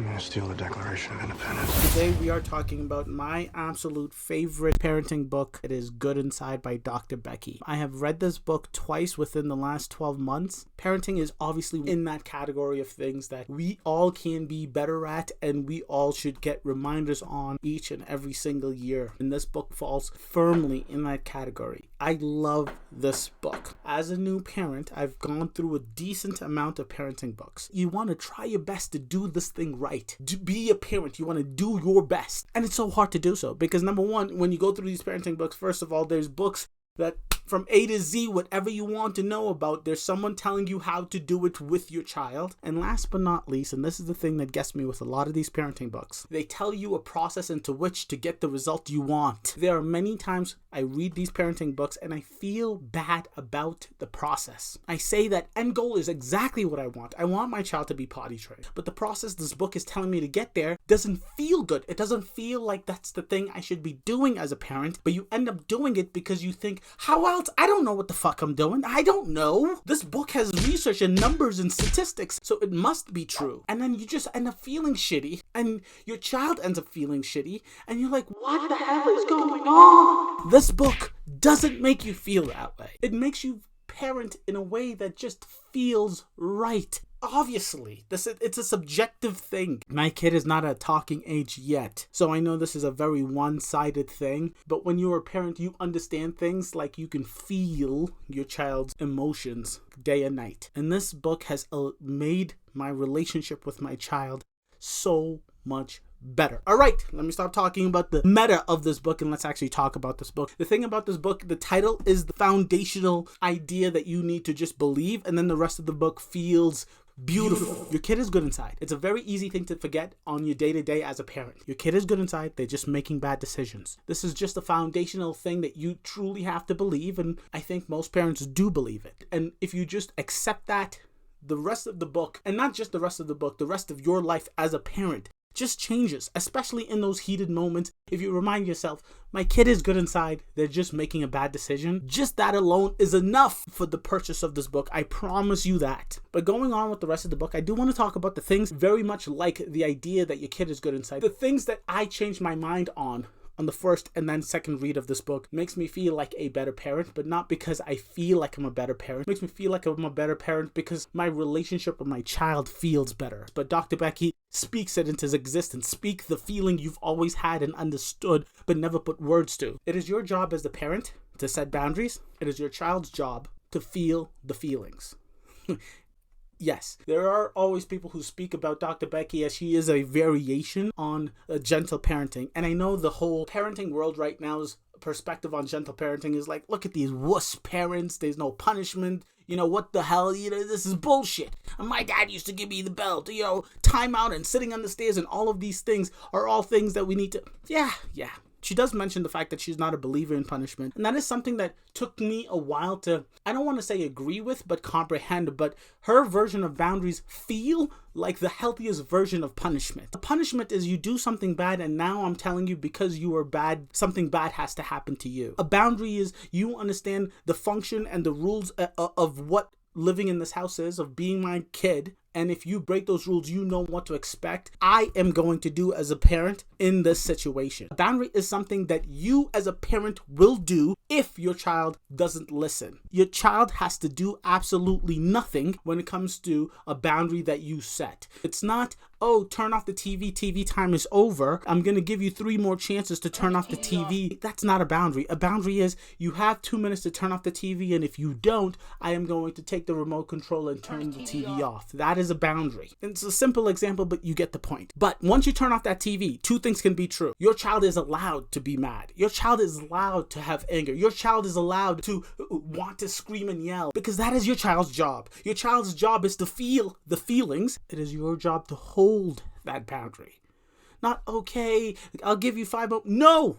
I'm gonna steal the Declaration of Independence. Today we are talking about my absolute favorite parenting book. It is Good Inside by Dr. Becky. I have read this book twice within the last 12 months. Parenting is obviously in that category of things that we all can be better at, and we all should get reminders on each and every single year. And this book falls firmly in that category. I love this book. As a new parent, I've gone through a decent amount of parenting books. You want to try your best to do this thing right. To be a parent, you want to do your best. And it's so hard to do so because, number one, when you go through these parenting books, first of all, there's books that from A to Z, whatever you want to know about, there's someone telling you how to do it with your child. And last but not least, and this is the thing that gets me with a lot of these parenting books, they tell you a process into which to get the result you want. There are many times I read these parenting books and I feel bad about the process. I say that end goal is exactly what I want. I want my child to be potty trained. But the process this book is telling me to get there doesn't feel good. It doesn't feel like that's the thing I should be doing as a parent, but you end up doing it because you think, how else? I don't know what the fuck I'm doing. I don't know. This book has research and numbers and statistics, so it must be true. And then you just end up feeling shitty, and your child ends up feeling shitty, and you're like, what the hell is going on? This book doesn't make you feel that way. It makes you parent in a way that just feels right. Obviously, it's a subjective thing. My kid is not at talking age yet, so I know this is a very one-sided thing, but when you're a parent, you understand things like you can feel your child's emotions day and night. And this book has made my relationship with my child so much better. All right, let me stop talking about the meta of this book and let's actually talk about this book. The thing about this book, the title is the foundational idea that you need to just believe, and then the rest of the book feels beautiful. Your kid is good inside. It's a very easy thing to forget on your day-to-day as a parent. Your kid is good inside. They're just making bad decisions. This is just a foundational thing that you truly have to believe, and I think most parents do believe it. And if you just accept that, the rest of the book, and not just the rest of the book, the rest of your life as a parent just changes, especially in those heated moments. If you remind yourself, my kid is good inside, they're just making a bad decision, just that alone is enough for the purchase of this book. I promise you that. But going on with the rest of the book, I do want to talk about the things very much like the idea that your kid is good inside. The things that I changed my mind on the first and then second read of this book makes me feel like a better parent, but not because I feel like I'm a better parent. It makes me feel like I'm a better parent because my relationship with my child feels better. But Dr. Becky speaks it into existence. Speak the feeling you've always had and understood, but never put words to. It is your job as the parent to set boundaries. It is your child's job to feel the feelings. Yes, there are always people who speak about Dr. Becky as she is a variation on gentle parenting. And I know the whole parenting world right now's perspective on gentle parenting is like, look at these wuss parents. There's no punishment. You know, what the hell? You know, this is bullshit. And my dad used to give me the belt, time out and sitting on the stairs, and all of these things are all things that we need to, yeah. She does mention the fact that she's not a believer in punishment. And that is something that took me a while to, I don't want to say agree with, but comprehend. But her version of boundaries feel like the healthiest version of punishment. The punishment is you do something bad and now I'm telling you because you are bad, something bad has to happen to you. A boundary is you understand the function and the rules of what living in this house is, of being my kid. And if you break those rules, you know what to expect. I am going to do as a parent in this situation. A boundary is something that you as a parent will do if your child doesn't listen. Your child has to do absolutely nothing when it comes to a boundary that you set. It's not, oh, turn off the TV. TV time is over. I'm going to give you 3 more chances to turn off the TV. That's not a boundary. A boundary is you have 2 minutes to turn off the TV. And if you don't, I am going to take the remote control and turn the TV off. That is a boundary. It's a simple example, but you get the point. But once you turn off that TV, 2 things can be true. Your child is allowed to be mad. Your child is allowed to have anger. Your child is allowed to want to scream and yell because that is your child's job. Your child's job is to feel the feelings. It is your job to hold that boundary. Not, okay, I'll give you 5 more. No!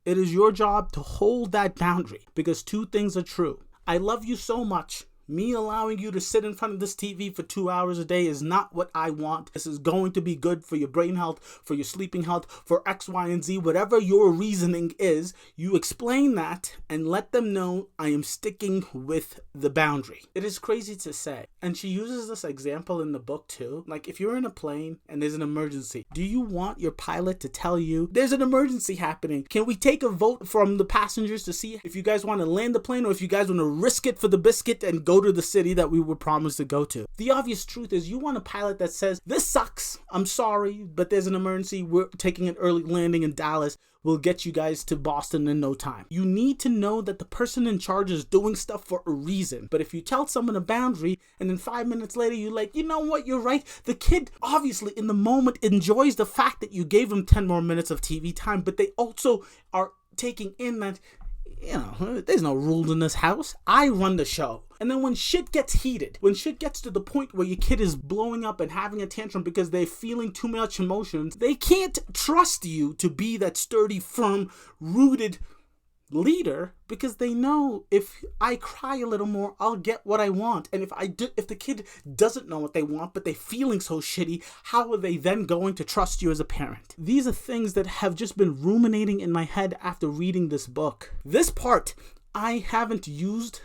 It is your job to hold that boundary because 2 things are true. I love you so much Me allowing you to sit in front of this TV for 2 hours a day is not what I want. This is going to be good for your brain health, for your sleeping health, for X, Y, and Z. Whatever your reasoning is, you explain that and let them know I am sticking with the boundary. It is crazy to say. And she uses this example in the book too. Like if you're in a plane and there's an emergency, do you want your pilot to tell you there's an emergency happening? Can we take a vote from the passengers to see if you guys want to land the plane or if you guys want to risk it for the biscuit and go to the city that we were promised to go to? The obvious truth is you want a pilot that says, this sucks, I'm sorry, but there's an emergency, we're taking an early landing in Dallas, we'll get you guys to Boston in no time. You need to know that the person in charge is doing stuff for a reason. But if you tell someone a boundary and then 5 minutes later you're like, you know what, you're right. The kid obviously in the moment enjoys the fact that you gave him 10 more minutes of TV time, but they also are taking in that, there's no rules in this house. I run the show. And then when shit gets heated, when shit gets to the point where your kid is blowing up and having a tantrum because they're feeling too much emotions, they can't trust you to be that sturdy, firm, rooted leader because they know if I cry a little more, I'll get what I want. And if the kid doesn't know what they want, but they're feeling so shitty, how are they then going to trust you as a parent? These are things that have just been ruminating in my head after reading this book. This part I haven't used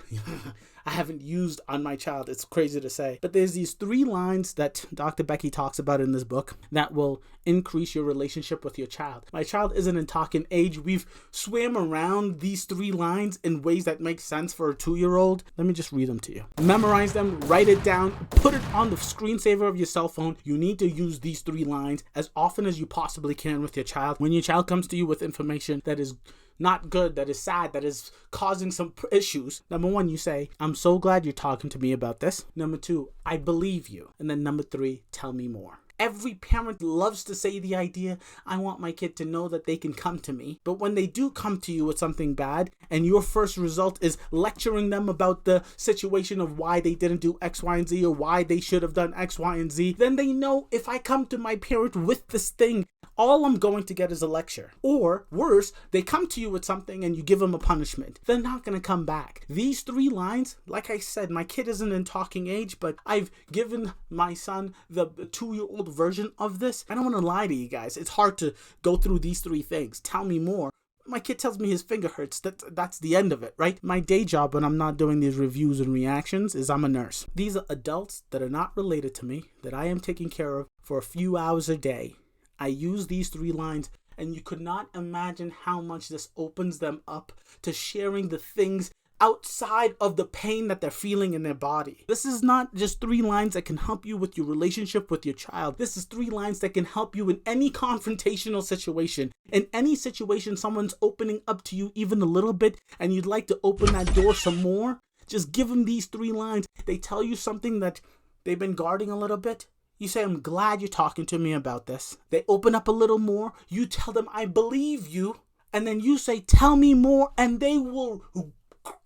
on my child. It's crazy to say. But there's these 3 lines that Dr. Becky talks about in this book that will increase your relationship with your child. My child isn't in talking age. We've swam around these 3 lines in ways that make sense for a 2-year-old. Let me just read them to you. Memorize them, write it down, put it on the screensaver of your cell phone. You need to use these 3 lines as often as you possibly can with your child. When your child comes to you with information that is not good, that is sad, that is causing some issues, number 1, you say, I'm so glad you're talking to me about this. Number 2, I believe you. And then number 3, tell me more. Every parent loves to say the idea, I want my kid to know that they can come to me. But when they do come to you with something bad and your first result is lecturing them about the situation of why they didn't do X, Y, and Z or why they should have done X, Y, and Z, then they know if I come to my parent with this thing, all I'm going to get is a lecture. Or worse, they come to you with something and you give them a punishment. They're not going to come back. These 3 lines, like I said, my kid isn't in talking age, but I've given my son the 2-year-old version of this. I don't want to lie to you guys. It's hard to go through these 3 things. Tell me more. My kid tells me his finger hurts. That's the end of it, right? My day job when I'm not doing these reviews and reactions is I'm a nurse. These are adults that are not related to me, that I am taking care of for a few hours a day. I use these 3 lines, and you could not imagine how much this opens them up to sharing the things outside of the pain that they're feeling in their body. This is not just 3 lines that can help you with your relationship with your child. This is 3 lines that can help you in any confrontational situation. In any situation someone's opening up to you even a little bit and you'd like to open that door some more, just give them these 3 lines. They tell you something that they've been guarding a little bit. You say, I'm glad you're talking to me about this. They open up a little more. You tell them, I believe you. And then you say, tell me more. And they will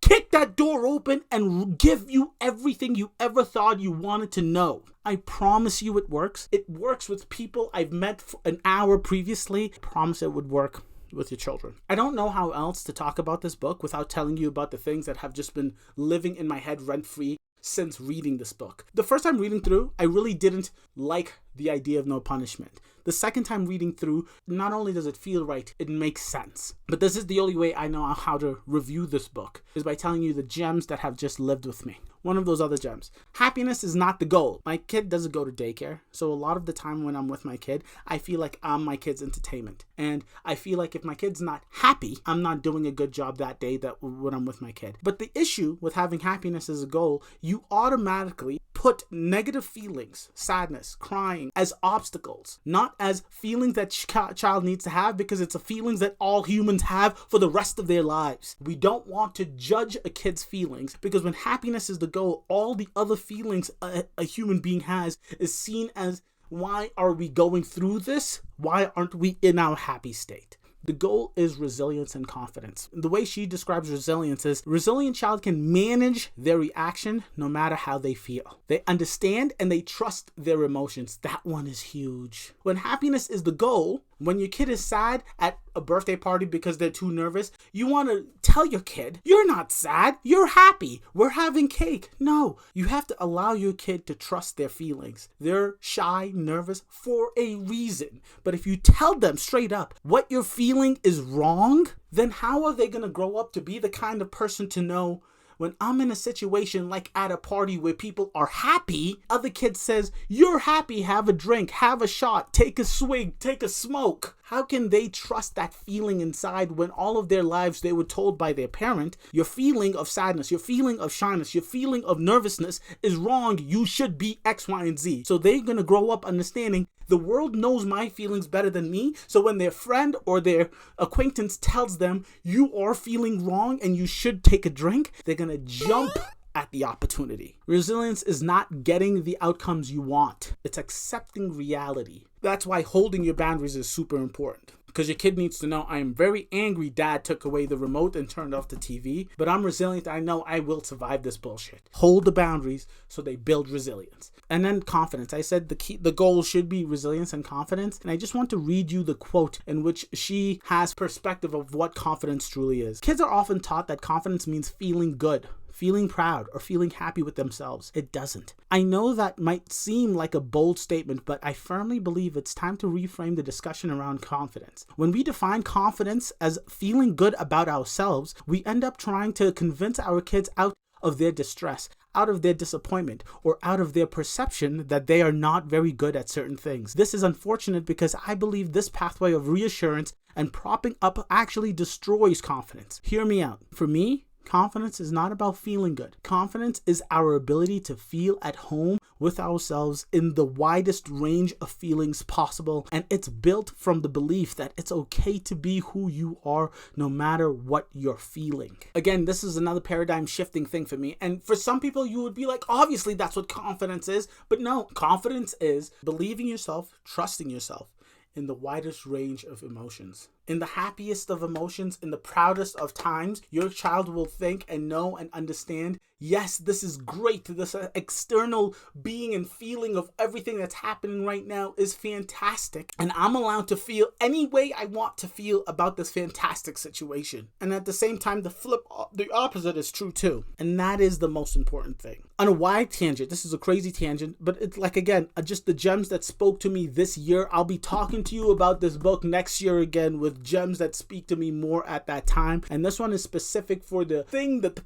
kick that door open and give you everything you ever thought you wanted to know. I promise you it works. It works with people I've met for an hour previously. I promise it would work with your children. I don't know how else to talk about this book without telling you about the things that have just been living in my head rent-free since reading this book. The first time reading through, I really didn't like the idea of no punishment. The second time reading through, not only does it feel right, it makes sense. But this is the only way I know how to review this book, is by telling you the gems that have just lived with me. One of those other gems. Happiness is not the goal. My kid doesn't go to daycare, so a lot of the time when I'm with my kid, I feel like I'm my kid's entertainment. And I feel like if my kid's not happy, I'm not doing a good job that day when I'm with my kid. But the issue with having happiness as a goal, you automatically put negative feelings, sadness, crying, as obstacles, not as feelings that child needs to have, because it's a feelings that all humans have for the rest of their lives. We don't want to judge a kid's feelings, because when happiness is the goal, all the other feelings a human being has is seen as, why are we going through this? Why aren't we in our happy state? The goal is resilience and confidence. The way she describes resilience is, resilient child can manage their reaction no matter how they feel. They understand and they trust their emotions. That one is huge. When happiness is the goal, When your kid is sad at a birthday party because they're too nervous, you want to tell your kid, you're not sad, you're happy, we're having cake. No, you have to allow your kid to trust their feelings. They're shy, nervous for a reason. But if you tell them straight up what you're feeling is wrong, then how are they going to grow up to be the kind of person to know, when I'm in a situation like at a party where people are happy, other kid says, you're happy, have a drink, have a shot, take a swig, take a smoke. How can they trust that feeling inside when all of their lives they were told by their parent, your feeling of sadness, your feeling of shyness, your feeling of nervousness is wrong, you should be X, Y, and Z. So they're going to grow up understanding the world knows my feelings better than me. So when their friend or their acquaintance tells them you are feeling wrong and you should take a drink, they're going to jump at the opportunity. Resilience is not getting the outcomes you want. It's accepting reality. That's why holding your boundaries is super important. Because your kid needs to know, I am very angry dad took away the remote and turned off the TV, but I'm resilient. I know I will survive this bullshit. Hold the boundaries so they build resilience. And then confidence. I said the goal should be resilience and confidence. And I just want to read you the quote in which she has perspective of what confidence truly is. Kids are often taught that confidence means feeling good, feeling proud, or feeling happy with themselves. It doesn't. I know that might seem like a bold statement, but I firmly believe it's time to reframe the discussion around confidence. When we define confidence as feeling good about ourselves, we end up trying to convince our kids out of their distress, out of their disappointment, or out of their perception that they are not very good at certain things. This is unfortunate because I believe this pathway of reassurance and propping up actually destroys confidence. Hear me out. For me, confidence is not about feeling good. Confidence is our ability to feel at home with ourselves in the widest range of feelings possible. And it's built from the belief that it's okay to be who you are no matter what you're feeling. Again, this is another paradigm shifting thing for me. And for some people, you would be like, obviously that's what confidence is. But no, confidence is believing yourself, trusting yourself in the widest range of emotions. In the happiest of emotions, in the proudest of times, your child will think and know and understand, yes, this is great. This external being and feeling of everything that's happening right now is fantastic. And I'm allowed to feel any way I want to feel about this fantastic situation. And at the same time, the opposite is true too. And that is the most important thing. On a wide tangent, this is a crazy tangent, but it's like, again, just the gems that spoke to me this year. I'll be talking to you about this book next year again with gems that speak to me more at that time. And this one is specific for the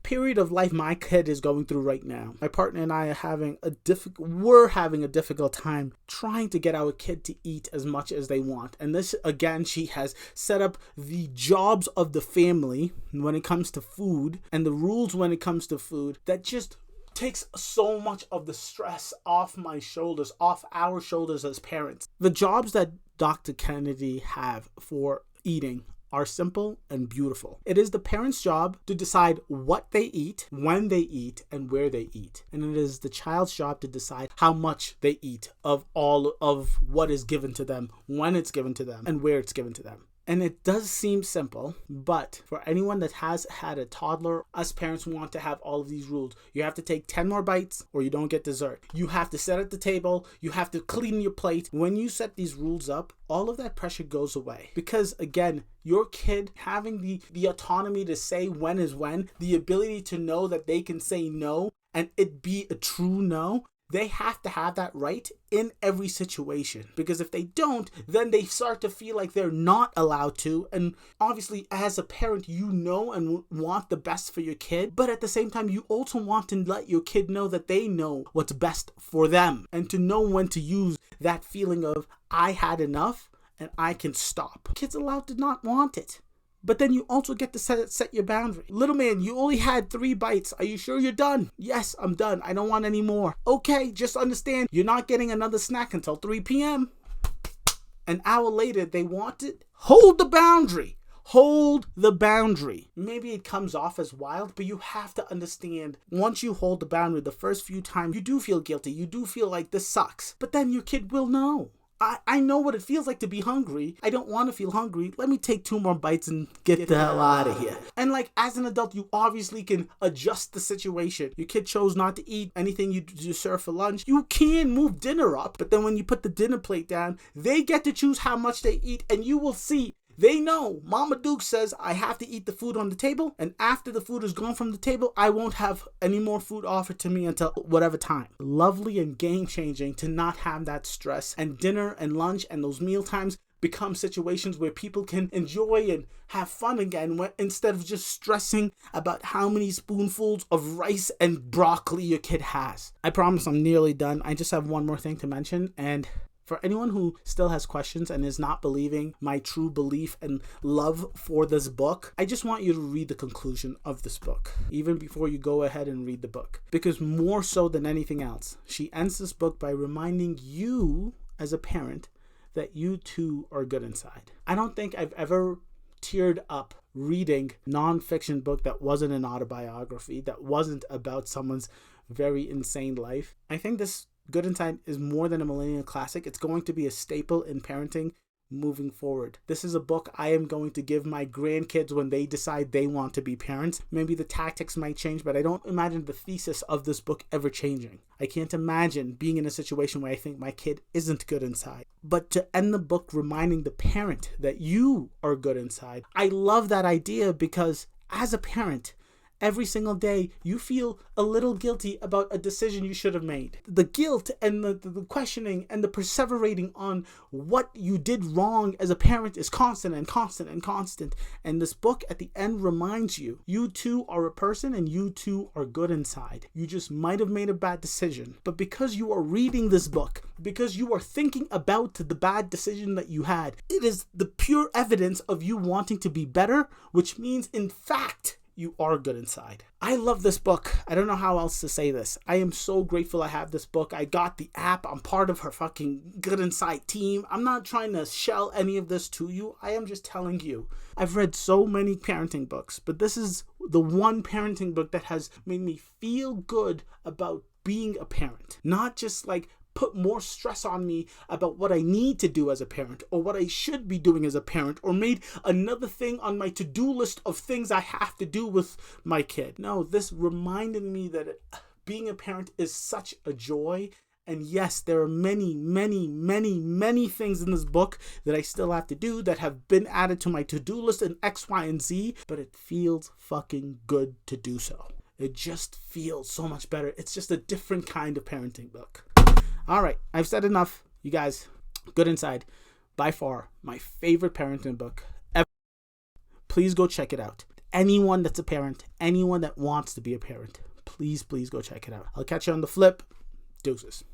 period of life my kid is going through right now. My partner and I are having a difficult time trying to get our kid to eat as much as they want. And this, again, she has set up the jobs of the family when it comes to food and the rules when it comes to food that just takes so much of the stress off my shoulders, off our shoulders as parents. The jobs that Dr. Kennedy have for eating are simple and beautiful. It is the parent's job to decide what they eat, when they eat, and where they eat. And it is the child's job to decide how much they eat of all of what is given to them, when it's given to them, and where it's given to them. And it does seem simple, but for anyone that has had a toddler, us parents want to have all of these rules. You have to take 10 more bites or you don't get dessert. You have to sit at the table. You have to clean your plate. When you set these rules up, all of that pressure goes away. Because again, your kid having the autonomy to say when is when, the ability to know that they can say no and it be a true no, they have to have that right in every situation. Because if they don't, then they start to feel like they're not allowed to. And obviously, as a parent, you know and want the best for your kid. But at the same time, you also want to let your kid know that they know what's best for them. And to know when to use that feeling of, I had enough and I can stop. Kids allowed to not want it. But then you also get to set your boundary. Little man, you only had 3 bites. Are you sure you're done? Yes, I'm done. I don't want any more. Okay, just understand you're not getting another snack until 3 p.m. An hour later, they want it. Hold the boundary. Hold the boundary. Maybe it comes off as wild, but you have to understand, once you hold the boundary, the first few times, you do feel guilty. You do feel like this sucks. But then your kid will know. I know what it feels like to be hungry. I don't want to feel hungry. Let me take 2 more bites and get the hell out of here. And like, as an adult, you obviously can adjust the situation. Your kid chose not to eat anything you serve for lunch. You can move dinner up, but then when you put the dinner plate down, they get to choose how much they eat, and you will see. They know Mama Duke says I have to eat the food on the table, and after the food is gone from the table, I won't have any more food offered to me until whatever time. Lovely and game-changing to not have that stress, and dinner and lunch and those meal times become situations where people can enjoy and have fun again, instead of just stressing about how many spoonfuls of rice and broccoli your kid has. I promise I'm nearly done. I just have one more thing to mention, and for anyone who still has questions and is not believing my true belief and love for this book, I just want you to read the conclusion of this book, even before you go ahead and read the book. Because more so than anything else, she ends this book by reminding you as a parent that you too are good inside. I don't think I've ever teared up reading nonfiction book that wasn't an autobiography, that wasn't about someone's very insane life. I think this Good Inside is more than a millennial classic. It's going to be a staple in parenting moving forward. This is a book I am going to give my grandkids when they decide they want to be parents. Maybe the tactics might change, but I don't imagine the thesis of this book ever changing. I can't imagine being in a situation where I think my kid isn't good inside. But to end the book reminding the parent that you are good inside, I love that idea, because as a parent, every single day, you feel a little guilty about a decision you should have made. The guilt and the questioning and the perseverating on what you did wrong as a parent is constant and constant and constant. And this book at the end reminds you, you too are a person and you too are good inside. You just might have made a bad decision. But because you are reading this book, because you are thinking about the bad decision that you had, it is the pure evidence of you wanting to be better, which means, in fact, you are good inside. I love this book. I don't know how else to say this. I am so grateful I have this book. I got the app. I'm part of her fucking Good Inside team. I'm not trying to shell any of this to you. I am just telling you. I've read so many parenting books, but this is the one parenting book that has made me feel good about being a parent. Not just like put more stress on me about what I need to do as a parent, or what I should be doing as a parent, or made another thing on my to-do list of things I have to do with my kid. No, this reminded me that being a parent is such a joy. And yes, there are many, many, many, many things in this book that I still have to do, that have been added to my to-do list in X, Y, and Z, but it feels fucking good to do so. It just feels so much better. It's just a different kind of parenting book. All right, I've said enough. You guys, Good Inside, by far my favorite parenting book ever. Please go check it out. Anyone that's a parent, anyone that wants to be a parent, please go check it out. I'll catch you on the flip. Deuces.